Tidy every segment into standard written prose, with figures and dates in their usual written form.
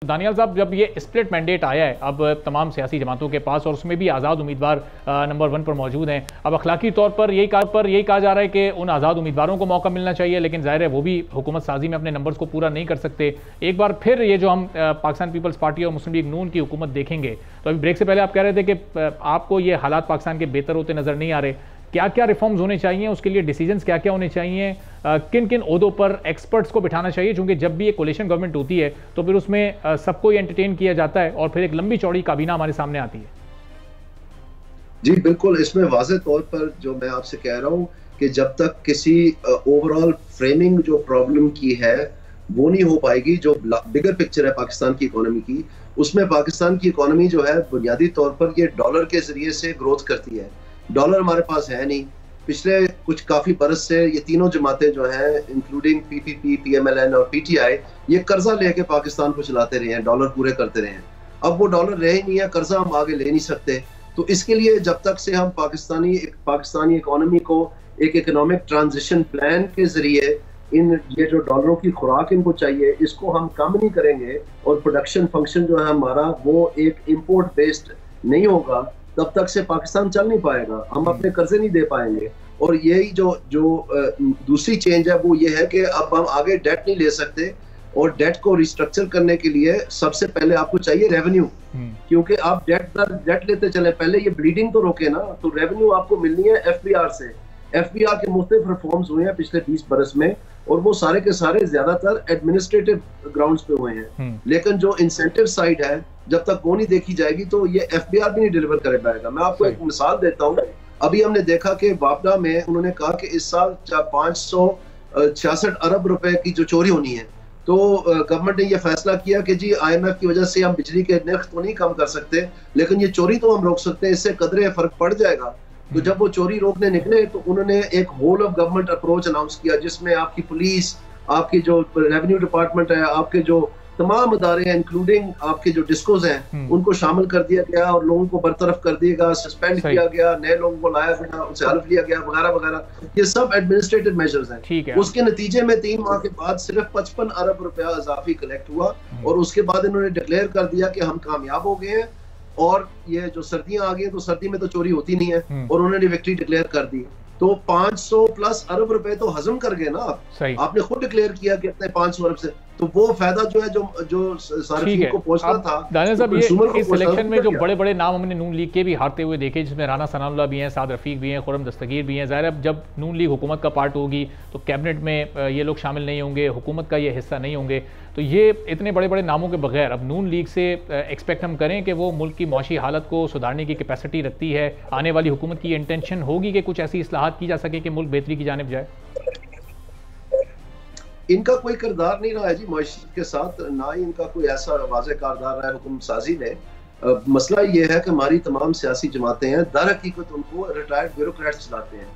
दानियाल साहब, जब ये स्प्लिट मैंडेट आया है अब तमाम सियासी जमातों के पास और उसमें भी आज़ाद उम्मीदवार नंबर 1 पर मौजूद हैं, अब अखलाकी तौर पर यही कहा जा रहा है कि उन आज़ाद उम्मीदवारों को मौका मिलना चाहिए, लेकिन जाहिर है वो भी हुकूमत साजी में अपने नंबर्स को पूरा नहीं कर सकते। एक बार फिर ये जो हम पाकिस्तान पीपल्स पार्टी और मुस्लिम लीग नून की हुकूमत देखेंगे, तो अभी ब्रेक से पहले आप कह रहे थे कि आपको ये हालात पाकिस्तान के बेहतर होते नजर नहीं आ रहे। क्या क्या रिफॉर्म्स होने चाहिए, उसके लिए डिसीजंस क्या क्या होने चाहिए, किन किन ओहदों पर एक्सपर्ट्स को बिठाना चाहिए, क्योंकि जब भी एक कोलिशन गवर्नमेंट होती है तो फिर उसमें सबको ही एंटरटेन किया जाता है और फिर एक लंबी चौड़ी काबीना हमारे सामने आती है। जी बिल्कुल, इसमें वाज़े तौर पर जो मैं आपसे कह रहा हूँ कि जब तक किसी ओवरऑल फ्रेमिंग जो प्रॉब्लम की है वो नहीं हो पाएगी, जो बिगर पिक्चर है पाकिस्तान की इकोनॉमी की, उसमें पाकिस्तान की इकोनॉमी जो है बुनियादी तौर पर ये डॉलर के जरिए से ग्रोथ करती है। डॉलर हमारे पास है नहीं। पिछले कुछ काफी बरस से ये तीनों जमातें जो हैं इंक्लूडिंग पीपीपी, पीएमएलएन और पीटीआई, ये कर्जा लेके पाकिस्तान को चलाते रहे हैं, डॉलर पूरे करते रहे हैं। अब वो डॉलर रहे नहीं है, कर्जा हम आगे ले नहीं सकते। तो इसके लिए जब तक से हम पाकिस्तानी इकोनॉमी को एक इकोनॉमिक ट्रांजिशन प्लान के जरिए इन ये जो डॉलरों की खुराक इनको चाहिए, इसको हम कम नहीं करेंगे और प्रोडक्शन फंक्शन जो है हमारा वो एक इंपोर्ट बेस्ड नहीं होगा, तब तक से पाकिस्तान चल नहीं पाएगा, हम अपने कर्जे नहीं दे पाएंगे। और यही जो दूसरी चेंज है वो ये है कि अब हम आगे डेट नहीं ले सकते, और डेट को रिस्ट्रक्चर करने के लिए सबसे पहले आपको चाहिए रेवेन्यू, क्योंकि आप डेट लेते चले, पहले ये ब्लीडिंग तो रोके ना। तो रेवेन्यू आपको मिलनी है एफबीआर से। एफबीआर के मुख्तलिफ रिफॉर्म्स हुए हैं पिछले 20 बरस में, और वो सारे के सारे ज्यादातर एडमिनिस्ट्रेटिव ग्राउंड्स पे हुए हैं। लेकिन जो इंसेंटिव साइड है, जब तक वो नहीं देखी जाएगी तो ये एफबीआर भी नहीं डिलीवर कर पाएगा। मैं आपको एक मिसाल देता हूँ। अभी हमने देखा कि वापडा में उन्होंने कहा कि इस साल 566 अरब रुपए की जो चोरी होनी है, तो गवर्नमेंट ने ये फैसला किया कि जी आईएमएफ की वजह से हम बिजली के नर्ख तो नहीं कम कर सकते, लेकिन ये चोरी तो हम रोक सकते हैं, इससे कदरे फर्क पड़ जाएगा। तो जब वो चोरी रोकने निकले तो उन्होंने एक whole of government approach announce किया, जिसमें आपकी पुलिस, आपकी जो रेवेन्यू डिपार्टमेंट है, आपके जो तमाम अदारे हैं, इंक्लूडिंग आपके जो डिस्कोज हैं, उनको शामिल कर दिया गया और लोगों को बरतरफ कर दिया गया, सस्पेंड किया गया, नए लोगों को लाया गया, उनसे हल्फ लिया गया, वगैरह वगैरह। ये सब एडमिनिस्ट्रेटिव मेजर्स हैं। उसके नतीजे में 3 माह के बाद सिर्फ 55 अरब रुपया इजाफी कलेक्ट हुआ, और उसके बाद इन्होंने डिक्लेयर कर दिया कि हम कामयाब हो गए हैं, और ये जो सर्दियां आ गई तो सर्दी में तो चोरी होती नहीं है, और उन्होंने विक्ट्री डिक्लेयर कर दी। तो 500 प्लस अरब रुपए तो हजम कर गए ना आप। आपने खुद डिक्लेयर किया कि इतने 500 अरब से, तो वो फायदा जो है जो सार्फिन को पहुंचना था। दानियाल साहब, ये इस सिलेक्शन में जो बड़े बड़े नाम हमने नून लीग के भी हारते हुए देखे, जिसमें राना सनाउल्लाह भी हैं, साद रफीक भी हैं, खुर्रम दस्तगीर भी हैं। ज़ाहिर है जब नून लीग हुकूमत का पार्ट होगी तो कैबिनेट में ये लोग शामिल नहीं होंगे, हुकूमत का ये हिस्सा नहीं होंगे। तो ये इतने बड़े बड़े नामों के बगैर अब नून लीग से एक्सपेक्ट हम करें कि वो मुल्क की मौशी हालत को सुधारने की कैपेसिटी रखती है? आने वाली हुकूमत की इंटेंशन होगी कि कुछ ऐसी इस्लाहात की जा सके कि मुल्क बेहतरी की जानिब जाए? इनका कोई किरदार नहीं रहा है जी मईशत के साथ, ना ही इनका कोई ऐसा वाज़े किरदार रहा है हुकूमत साजी में। मसला ये है कि हमारी तमाम सियासी जमातें हैं, दर हकीकत उनको रिटायर्ड ब्यूरोक्रेट्स चलाते हैं।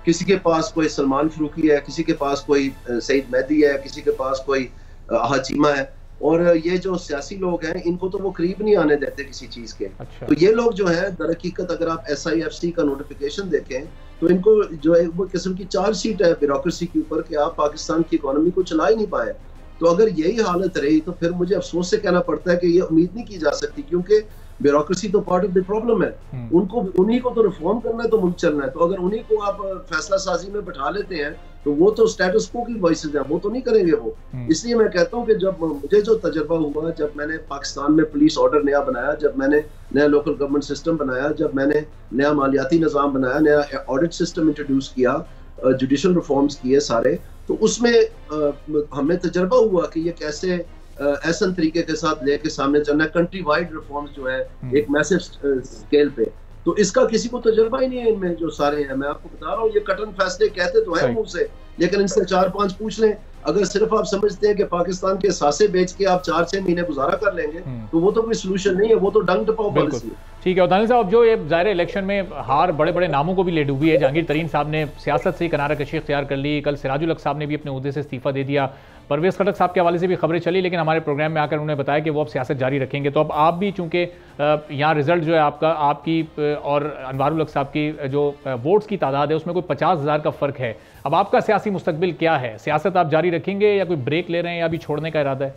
किसी के पास कोई सलमान फरूकी है, किसी के पास कोई सईद मेहदी है, किसी के पास कोई हाचीमा है, और ये जो सियासी लोग हैं इनको तो वो करीब नहीं आने देते किसी चीज के। तो ये लोग जो है दर हकीकत अगर आप SIFC का नोटिफिकेशन देखें तो इनको जो है वो किस्म की चार्ज शीट है ब्यूरोक्रेसी के ऊपर कि आप पाकिस्तान की इकोनॉमी को चला ही नहीं पाए। तो अगर यही हालत रही तो फिर मुझे अफसोस से कहना पड़ता है कि ये उम्मीद नहीं की जा सकती, क्योंकि ब्यूरोक्रेसी तो पार्ट ऑफ द प्रॉब्लम है। उन्हीं को तो रिफॉर्म करना है, तो मुल्क चलना है। तो अगर उन्हीं को आप फैसला साजी में बैठा लेते हैं तो वो तो स्टेटस को की वॉइसेस हैं, वो तो नहीं करेंगे वो। इसलिए मैं कहता हूँ कि जब मुझे जो तजर्बा हुआ, जब मैंने पाकिस्तान में पुलिस ऑर्डर नया बनाया, जब मैंने नया लोकल गवर्नमेंट सिस्टम बनाया, जब मैंने नया मालियाती निज़ाम बनाया, नया ऑडिट सिस्टम इंट्रोड्यूस किया, जुडिशल रिफॉर्म्स किए सारे, तो उसमें हमें तजर्बा हुआ कि ये कैसे ऐसा तरीके के साथ लेके सामने चलना है, कंट्री वाइड रिफॉर्म्स जो है एक मैसिव स्केल पे। तो इसका किसी को तजर्बा ही नहीं है इनमें जो सारे हैं। मैं आपको बता रहा हूँ, ये कटन फैसले कहते तो हैं मुंह से, लेकिन इनसे 4-5 पूछ लें। अगर सिर्फ आप समझते हैं कि पाकिस्तान के सासे बेच के आप 4-6 महीने गुजारा कर लेंगे तो वो तो कोई सोल्यूशन नहीं है, वो तो डंग टपाओ पॉलिसी है। ठीक है। और दानियाल साहब, जो ये ज़ाहिर इलेक्शन में हार बड़े बड़े नामों को भी ले डूबी है। जहांगीर तरीन साहब ने सियासत से ही किनारा कशी इख्तियार कर ली, कल सिराजुल हक साहब ने भी अपने ओहदे से इस्तीफा दे दिया, परवेज़ खटक साहब के हवाले से भी खबरें चली, लेकिन हमारे प्रोग्राम में आकर उन्होंने बताया कि वो अब सियासत जारी रखेंगे। तो अब आप भी, चूँकि यहाँ रिजल्ट जो है आपकी और अनवारुल हक साहब की जो वोट्स की तादाद है उसमें कोई 50,000 का फ़र्क है, अब आपका सियासी मुस्तकबिल क्या है? सियासत आप जारी रखेंगे या कोई ब्रेक ले रहे हैं या अभी छोड़ने का इरादा है?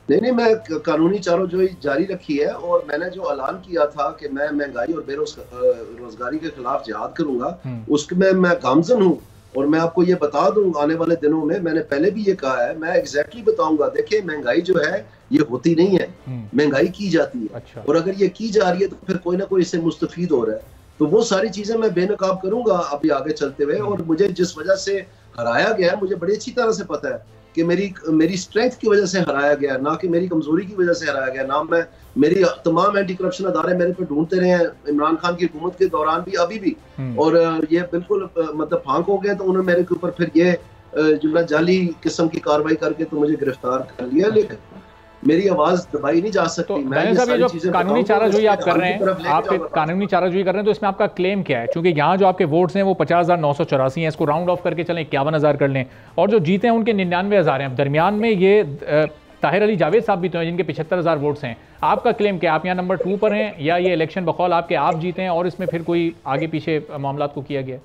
नहीं, मैं कानूनी चाराजोई जारी रखी है और मैंने जो ऐलान किया था कि मैं महंगाई और बेरोजगारी के खिलाफ जिहाद करूंगा, उसमें मैं गामजन हूँ। और मैं आपको ये बता दूं, आने वाले दिनों में, मैंने पहले भी ये कहा है, मैं एग्जैक्टली बताऊंगा। देखिए, महंगाई जो है ये होती नहीं है, महंगाई की जाती है। अच्छा। और अगर ये की जा रही है तो फिर कोई ना कोई इससे मुस्तफीद हो रहा है। तो वो सारी चीजें मैं बेनकाब करूंगा अभी आगे चलते हुए। और मुझे जिस वजह से हराया गया है, मुझे बड़ी अच्छी तरह से पता है कि मेरी स्ट्रेंथ की वजह से हराया गया, ना कि मेरी कमजोरी की वजह से हराया गया। ना मैं, मेरी तमाम एंटी करप्शन अदारे मेरे पे ढूंढते रहे हैं, इमरान खान की हुकूमत के दौरान भी, अभी भी। और ये बिल्कुल मतलब फांक हो गए, तो उन्होंने मेरे के ऊपर फिर ये जो जाली किस्म की कार्रवाई करके तो मुझे गिरफ्तार कर लिया। लेकिन मेरी आवाज दबाई नहीं जा सकती। तो मैं साहब, ये जो कानूनी चाराजोई आप कर रहे हैं, आप कानूनी चाराजोई कर रहे हैं, तो इसमें आपका क्लेम क्या है? क्योंकि यहाँ जो आपके वोट्स हैं वो 50,984 हैं, इसको राउंड ऑफ करके चलें 51,000 कर लें, और जो जीते हैं उनके 99,000 हैं। दरमियान में ये ताहिर अली जावेद साहब भी तो हैं जिनके 75,000 वोट्स हैं। आपका क्लेम क्या? आप यहाँ नंबर 2 पर हैं, या ये इलेक्शन बकौल आपके आप जीते हैं और इसमें फिर कोई आगे पीछे मामला को किया गया?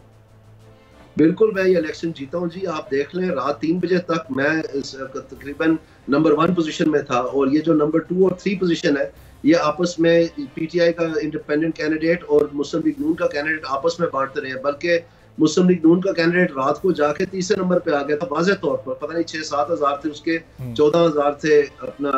बिल्कुल, मैं ये इलेक्शन जीता हूँ जी। आप देख लें, रात 3 बजे तक मैं तकरीबन नंबर 1 पोजीशन में था। और ये जो नंबर 2 और 3 पोजीशन है, ये आपस में पीटीआई का इंडिपेंडेंट कैंडिडेट और मुस्लिम लीग नून का कैंडिडेट आपस में बांटते रहे। बल्कि मुस्लिम लीग नून का कैंडिडेट रात को जाके तीसरे नंबर पे आ गया था वाज़ेह तौर पर। पता नहीं 6-7 हज़ार थे उसके, 14,000 थे अपना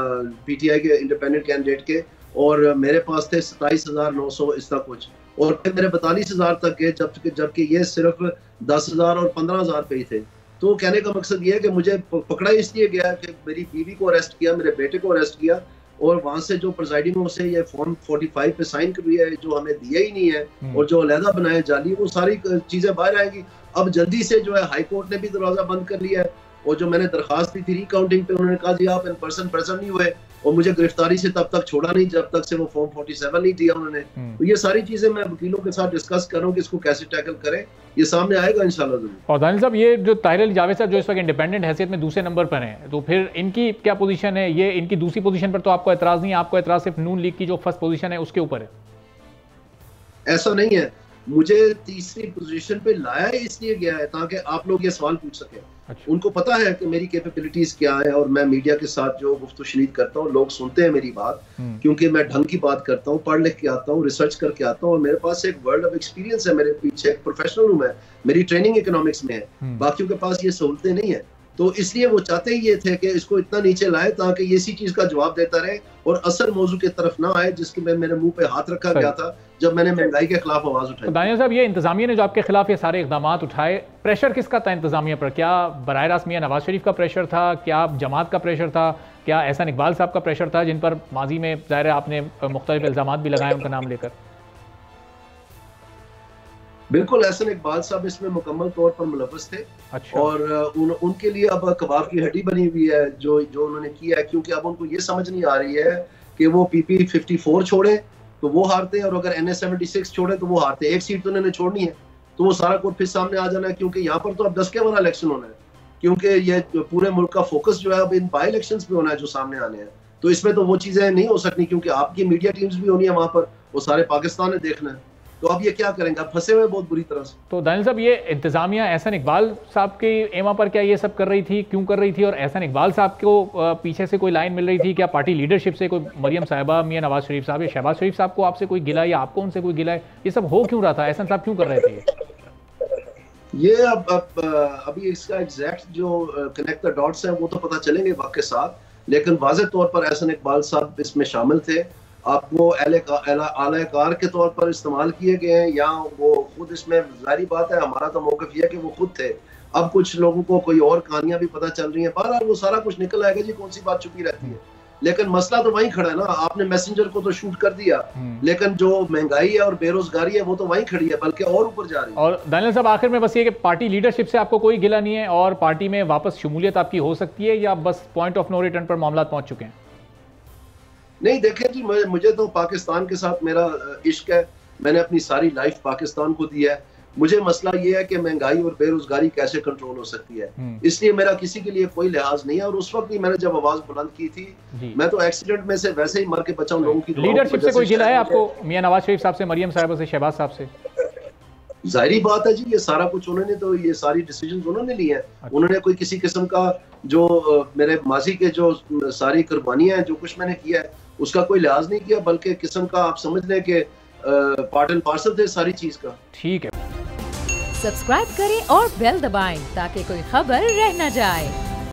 पीटीआई के इंडिपेंडेंट कैंडिडेट के, और मेरे पास थे 27,900 इस तरह कुछ। और फिर मेरे 42,000 तक गए, जबकि ये सिर्फ 10,000 और 15,000 पे ही थे। तो कहने का मकसद ये है कि मुझे पकड़ा इसलिए गया कि मेरी बीवी को अरेस्ट किया, मेरे बेटे को अरेस्ट किया, और वहां से जो प्रिजाइडिंग से ये फॉर्म 45 पे साइन करी है, जो हमें दिया ही नहीं है, और जो अलहदा बनाए जाली, वो सारी चीजें बाहर आएंगी। अब जल्दी से जो है हाई कोर्ट ने भी दरवाजा बंद कर लिया है, और जो मैंने दरखास्त दी थी रिकाउंटिंग पे, उन्होंने कहा जी आप इन पर्सन प्रेजेंट नहीं हुए, और मुझे गिरफ्तारी से तब तक छोड़ा नहीं जब तक से वो फॉर्म 47 नहीं दिया उन्होंने। तो ये सारी चीजें मैं वकीलों के साथ डिस्कस कर रहा हूँ कि इसको कैसे टैकल करें, ये सामने आएगा इंशाल्लाह जरूर। और दानिश साहब, ये जो ताहिर अली जावेद साहब जो इस वक्त इंडिपेंडेंट हैसियत में दूसरे नंबर पर हैं, तो फिर इनकी क्या पोजीशन है? ये इनकी दूसरी पोजीशन पर तो आपको एतराज नहीं है, आपको एतराज सिर्फ नून लीग की जो फर्स्ट पोजीशन है उसके ऊपर है? ऐसा नहीं है, मुझे तीसरी पोजीशन पे लाया इसलिए गया है ताकि आप लोग ये सवाल पूछ सकें। अच्छा। उनको पता है कि मेरी कैपेबिलिटीज क्या है, और मैं मीडिया के साथ जो गुफ्तगू शनीद करता हूँ, लोग सुनते हैं मेरी बात, क्योंकि मैं ढंग की बात करता हूँ, पढ़ लिख के आता हूँ, रिसर्च करके आता हूँ, और मेरे पास एक वर्ल्ड ऑफ एक्सपीरियंस है, मेरे पीछे एक प्रोफेशनल हूँ मैं, मेरी ट्रेनिंग इकोनॉमिक्स में है, बाकियों के पास ये सहूलतें नहीं है। तो इसलिए वो चाहते ही ये थे कि इसको इतना नीचे लाए ताकि ये इसी चीज का जवाब देता रहे और असल मौजू की तरफ ना आए, जिसके में मेरे मुंह पे हाथ रखा गया था जब मैंने महंगाई के खिलाफ आवाज उठाई। दानिश साहब, ये इंतजामिया ने जो आपके खिलाफ ये सारे इकदाम उठाए, प्रेशर किसका था इंतजामिया पर? क्या बराह रास्त मियां नवाज शरीफ का प्रेशर था? क्या जमात का प्रेशर था? क्या एहसान इकबाल साहब का प्रेशर था, जिन पर माजी में ज़ाहिर है आपने मुख्तलिफ इल्ज़ामात भी लगाए उनका नाम लेकर? बिल्कुल, एहसान इकबाल साहब इसमें मुकम्मल तौर पर मुलव्वस थे। अच्छा। और उनके लिए अब कबाब की हड्डी बनी हुई है जो उन्होंने किया है, क्योंकि अब उनको ये समझ नहीं आ रही है कि वो PP 54 छोड़े तो वो हारते हैं, और अगर NS 76 छोड़े तो वो हारते हैं। एक सीट तो उन्होंने छोड़नी है, तो वो सारा कुछ फिर सामने आ जाना है, क्योंकि यहाँ पर तो अब 10 के वाला इलेक्शन होना है, क्योंकि ये पूरे मुल्क का फोकस जो है अब इन बाई इलेक्शंस पे होना है जो सामने आने हैं। तो इसमें तो वो चीजें नहीं हो सकती, क्योंकि आपकी मीडिया टीम्स भी होनी है वहां पर, वो सारे पाकिस्तान ने देखना है। तो अब ये क्या करेंगे? अब फंसे हुए बहुत बुरी तरह से। तो दानिश साहब, ये इंतजामिया एहसान इकबाल साहब के एमा पर क्या ये सब कर रही थी, क्यों कर रही थी? और एहसान इकबाल साहब को पीछे से कोई लाइन मिल रही थी क्या? पार्टी लीडरशिप से कोई मरियम साहिबा, मियां नवाज शरीफ साहब या शहबाज शरीफ साहब को आपसे कोई गिला, या आपको उनसे कोई गिला है? ये सब हो क्यों रहा था? एहसान साहब क्यों कर रहे थे ये? अभी इसका एग्जैक्ट जो कनेक्ट द डॉट्स है वो तो पता चलेंगे वक्त के साथ, लेकिन वाज़ेह तौर पर एहसान इकबाल साहब इसमें शामिल थे। आप वो आलाकार के तौर पर इस्तेमाल किए गए हैं, या वो खुद इसमें, जाहिर बात है हमारा तो मौक़िफ़ ये है कि वो खुद थे। अब कुछ लोगों को कोई और कहानियां भी पता चल रही हैं, बहरहाल वो सारा कुछ निकल आएगा जी, कौन सी बात छुपी रहती है। लेकिन मसला तो वहीं खड़ा है ना, आपने मैसेंजर को तो शूट कर दिया, लेकिन जो महंगाई है और बेरोजगारी है वो तो वहीं खड़ी है, बल्कि और ऊपर जा रही है। और दानिश साहब, आखिर में बस ये कि पार्टी लीडरशिप से आपको कोई गिला नहीं है, और पार्टी में वापस शमूलियत आपकी हो सकती है, या बस पॉइंट ऑफ नो रिटर्न पर मामला पहुंच चुके हैं? नहीं, देखें जी, मुझे तो पाकिस्तान के साथ मेरा इश्क है, मैंने अपनी सारी लाइफ पाकिस्तान को दी है। मुझे मसला ये है कि महंगाई और बेरोजगारी कैसे कंट्रोल हो सकती है, इसलिए मेरा किसी के लिए कोई लिहाज नहीं है। और उस वक्त भी मैंने जब आवाज बुलंद की थी, मैं तो एक्सीडेंट में से वैसे ही मर के बचा हूं। लोगों की लीडरशिप से कोई गिला है आपको, मियां नवाज शरीफ साहब से, मरियम साहिबा से, शहबाज साहब से? जाहिर बात है जी, ये सारा कुछ उन्होंने तो ये सारी डिसीजंस उन्होंने ली हैं। उन्होंने कोई किसी किस्म का जो मेरे माजी के जो सारी कुर्बानियां हैं, जो कुछ मैंने किया है, उसका कोई लिहाज नहीं किया, बल्कि किस्म का आप समझ लें कि पार्ट एंड पार्सल थे सारी चीज का। ठीक है, सब्सक्राइब करें और बेल दबाएं ताकि कोई खबर रह न जाए।